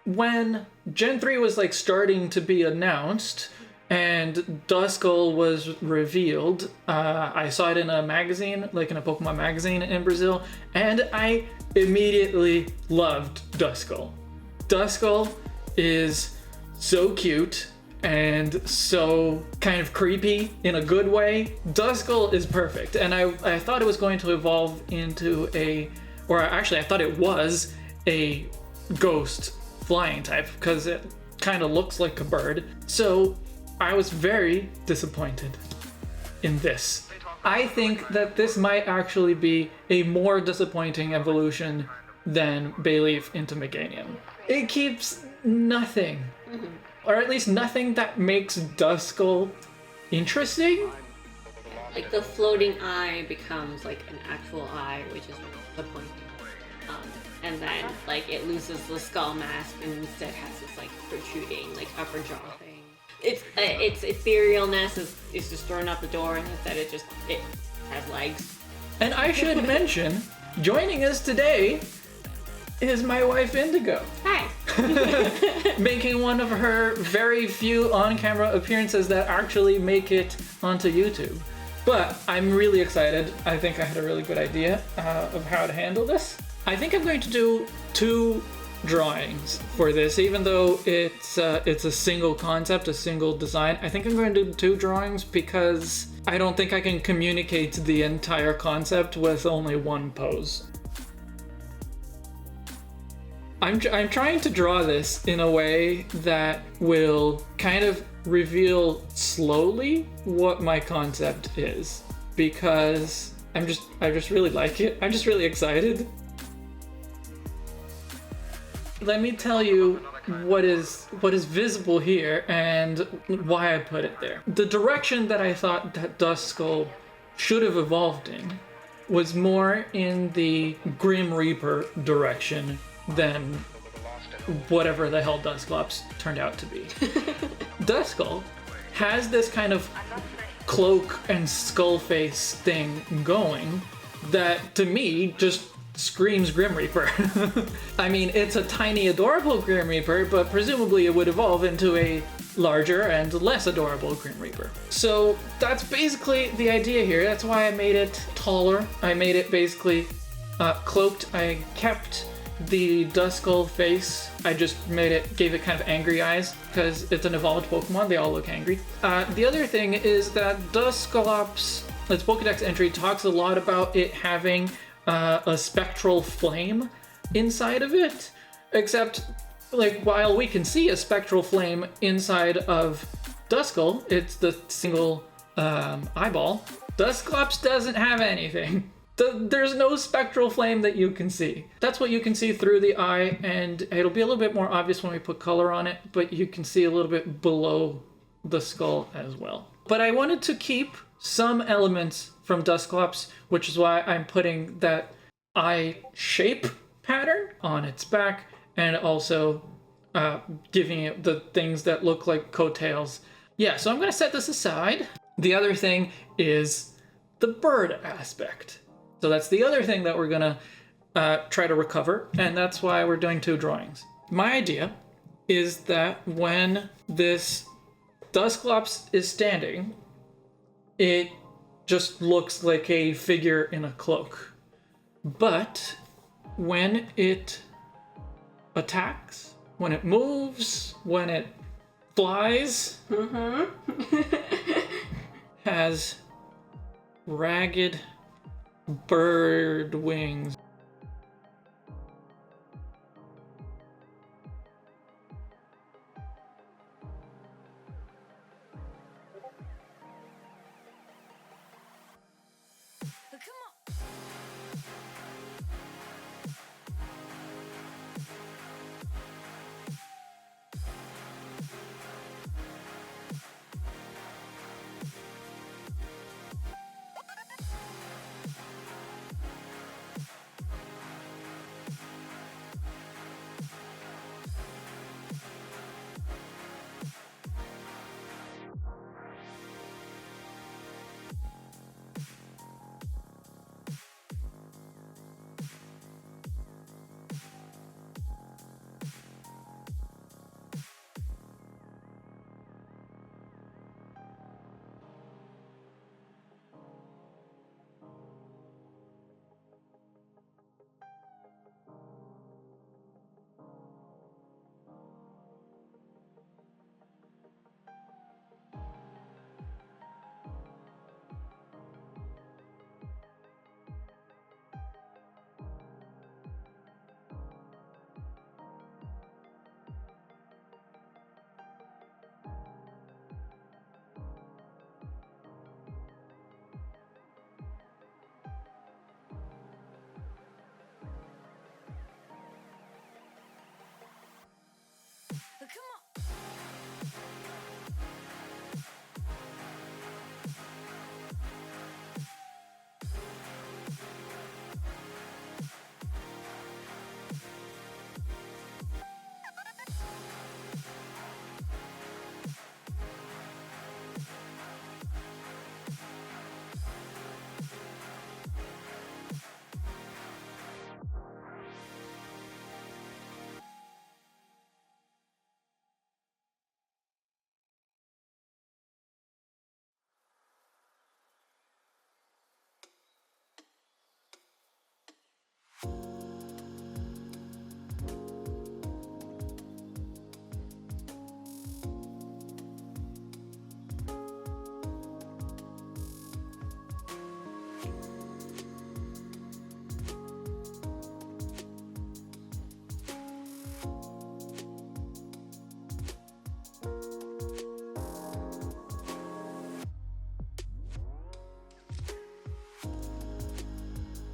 when Gen 3 was like starting to be announced and Duskull was revealed, I saw it in a magazine, like in a Pokemon magazine in Brazil, and I immediately loved Duskull. Duskull is so cute and so kind of creepy in a good way. Duskull is perfect, and I thought it was going to evolve into I thought it was a ghost flying type because it kind of looks like a bird. So I was very disappointed in this. I think that this might actually be a more disappointing evolution than Bayleaf into Meganium. It keeps nothing. Or at least nothing that makes Duskull interesting. Like the floating eye becomes like an actual eye, which is the point. And then like it loses the skull mask and instead has this like protruding like upper jaw thing. Its etherealness is just thrown out the door, and instead it has legs. And I should mention, joining us today is my wife Indigo. Hi. Making one of her very few on-camera appearances that actually make it onto YouTube. But I'm really excited. I think I had a really good idea of how to handle this. I think I'm going to do 2 drawings for this, even though it's a single concept, a single design. I think I'm going to do 2 drawings because I don't think I can communicate the entire concept with only one pose. I'm trying to draw this in a way that will kind of reveal slowly what my concept is, because I just really like it. I'm just really excited. Let me tell you what is visible here and why I put it there. The direction that I thought that Duskull should have evolved in was more in the Grim Reaper direction than whatever the hell Dusclops turned out to be. Duskull has this kind of cloak and skull face thing going that to me just screams Grim Reaper. I mean, it's a tiny adorable Grim Reaper, but presumably it would evolve into a larger and less adorable Grim Reaper. So that's basically the idea here. That's why I made it taller. I made it basically cloaked. I kept the Duskull face. I just gave it kind of angry eyes because it's an evolved Pokemon. They all look angry. The other thing is that Dusclops, its Pokedex entry, talks a lot about it having a spectral flame inside of it. Except, like, while we can see a spectral flame inside of Duskull, it's the single eyeball. Dusclops doesn't have anything. There's no spectral flame that you can see. That's what you can see through the eye, and it'll be a little bit more obvious when we put color on it, but you can see a little bit below the skull as well. But I wanted to keep some elements from Dusclops, which is why I'm putting that eye shape pattern on its back, and also giving it the things that look like coattails. Yeah, so I'm gonna set this aside. The other thing is the bird aspect. So that's the other thing that we're gonna try to recover, and that's why we're doing 2 drawings. My idea is that when this Dusclops is standing, it just looks like a figure in a cloak. But when it attacks, when it moves, when it flies, has ragged bird wings.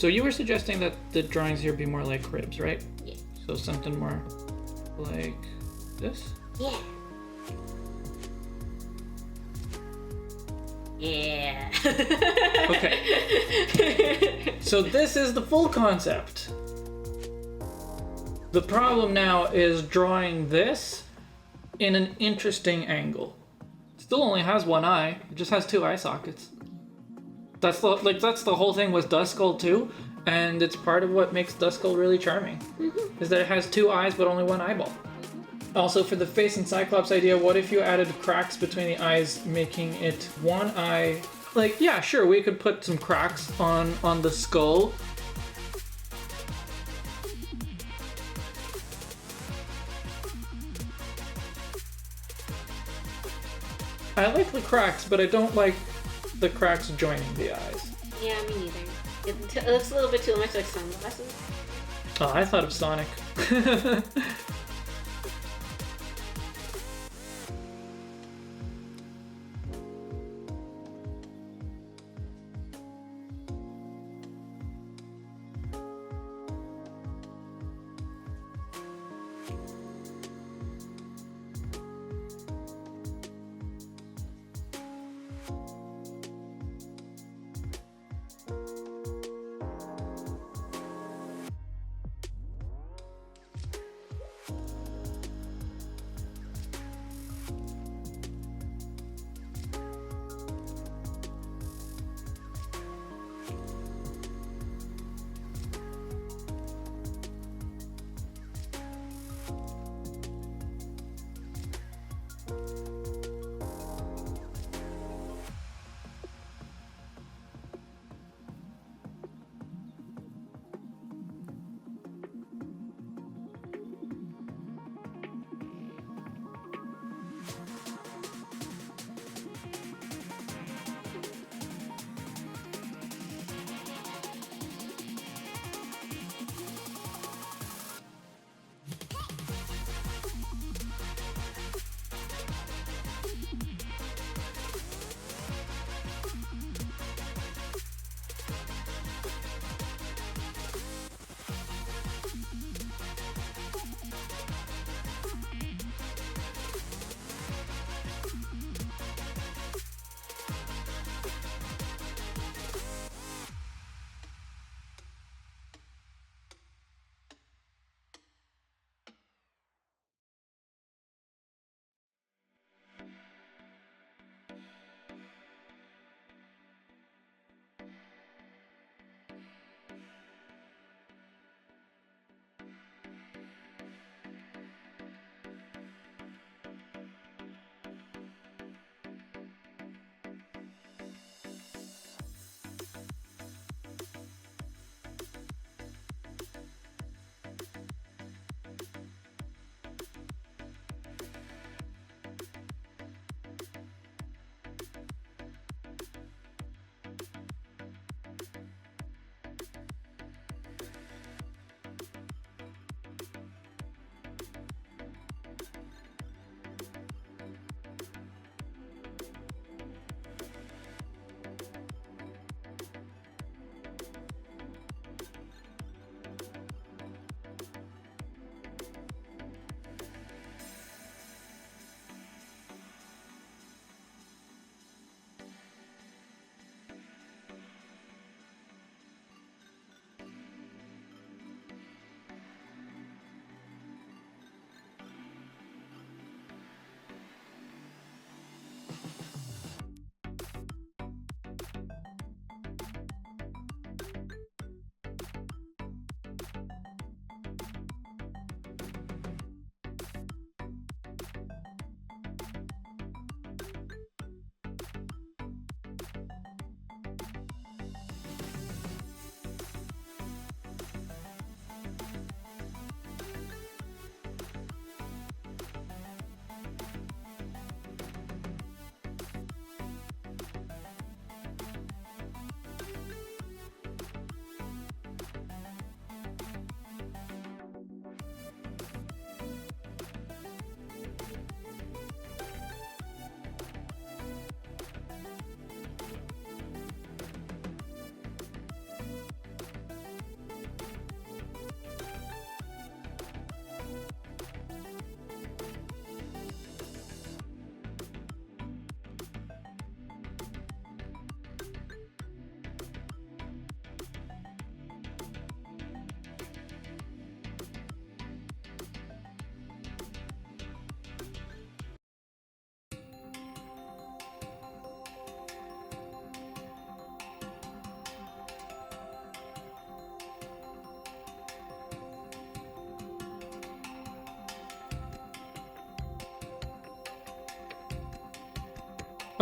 So you were suggesting that the drawings here be more like ribs, right? Yeah. So something more like this? Yeah. Yeah. Okay. So this is the full concept. The problem now is drawing this in an interesting angle. It still only has one eye. It just has two eye sockets. That's the whole thing with Duskull too, and it's part of what makes Duskull really charming. Is that it has two eyes but only one eyeball. Also, for the face and Cyclops idea, what if you added cracks between the eyes, making it one eye? Like, yeah, sure, we could put some cracks on the skull. I like the cracks, but I don't like the cracks joining the eyes. Yeah, me neither. It looks a little bit too much like sunglasses. Oh, I thought of Sonic.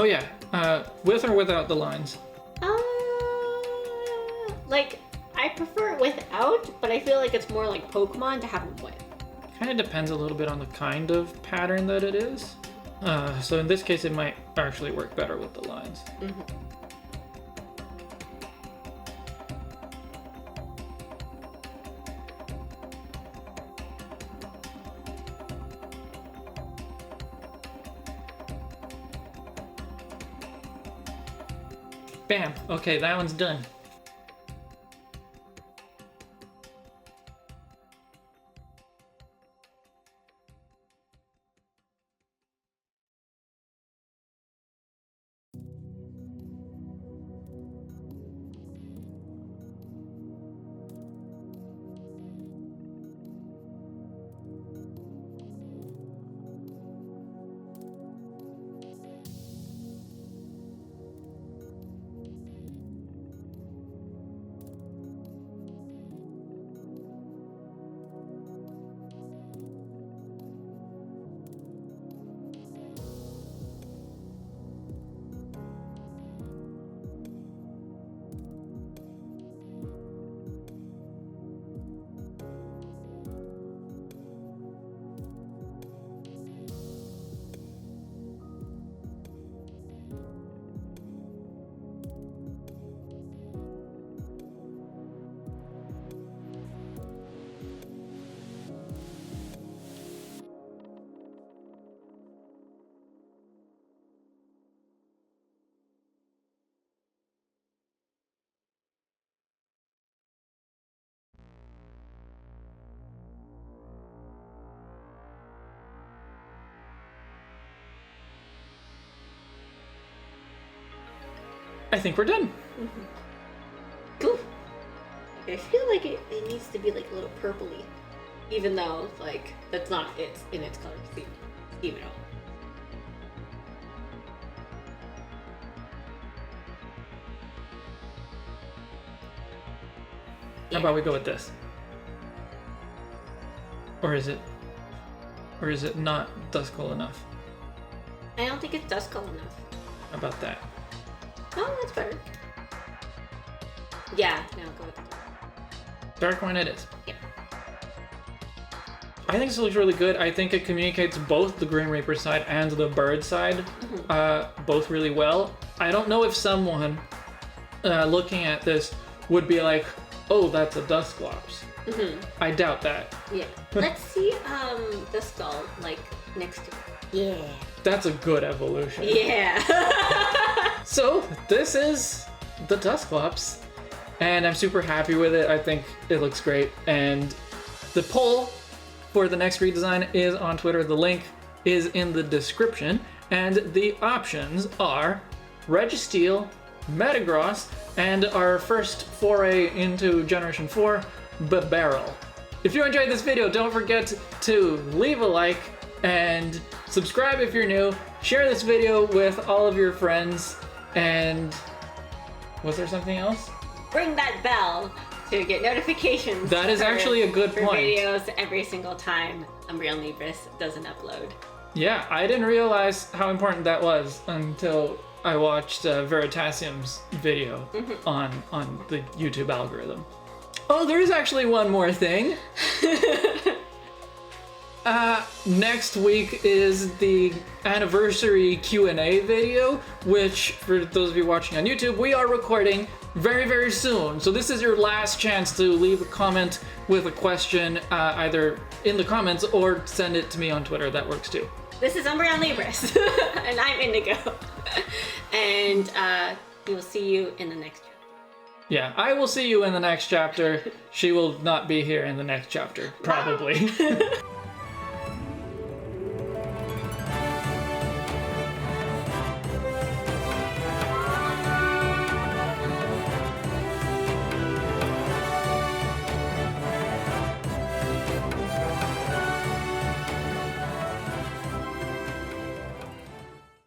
Oh yeah, with or without the lines? Like, I prefer it without, but I feel like it's more like Pokemon to have them with. Kind of depends a little bit on the kind of pattern that it is. So in this case, it might actually work better with the lines. Mm-hmm. Bam! Okay, that one's done. I think we're done. Mm-hmm. Cool. I feel like it needs to be like a little purpley, even though like that's not it's in its color scheme at all. How about we go with this? Or is it not Duskull enough? I don't think it's Duskull enough. How about that? Oh, that's better. Yeah, no, go with it. Dark one it is. Yeah. I think this looks really good. I think it communicates both the Grim Reaper side and the bird side both really well. I don't know if someone looking at this would be like, oh, that's a Dusclops. I doubt that. Yeah. Let's see the skull like next to it. Yeah. That's a good evolution. Yeah. So this is the Dusclops, and I'm super happy with it. I think it looks great. And the poll for the next redesign is on Twitter. The link is in the description, and the options are Registeel, Metagross, and our first foray into Generation 4, Barrel. If you enjoyed this video, don't forget to leave a like and subscribe if you're new. Share this video with all of your friends. And was there something else? Ring that bell to get notifications. That is actually a good for point. Videos every single time Umbreon Libris doesn't upload. Yeah, I didn't realize how important that was until I watched Veritasium's video on the YouTube algorithm. Oh, there is actually one more thing. Next week is the anniversary Q&A video, which for those of you watching on YouTube, we are recording very, very soon. So this is your last chance to leave a comment with a question, either in the comments or send it to me on Twitter. That works too. This is Umbreon Libris, and I'm Indigo. And we will see you in the next chapter. Yeah, I will see you in the next chapter. She will not be here in the next chapter, probably.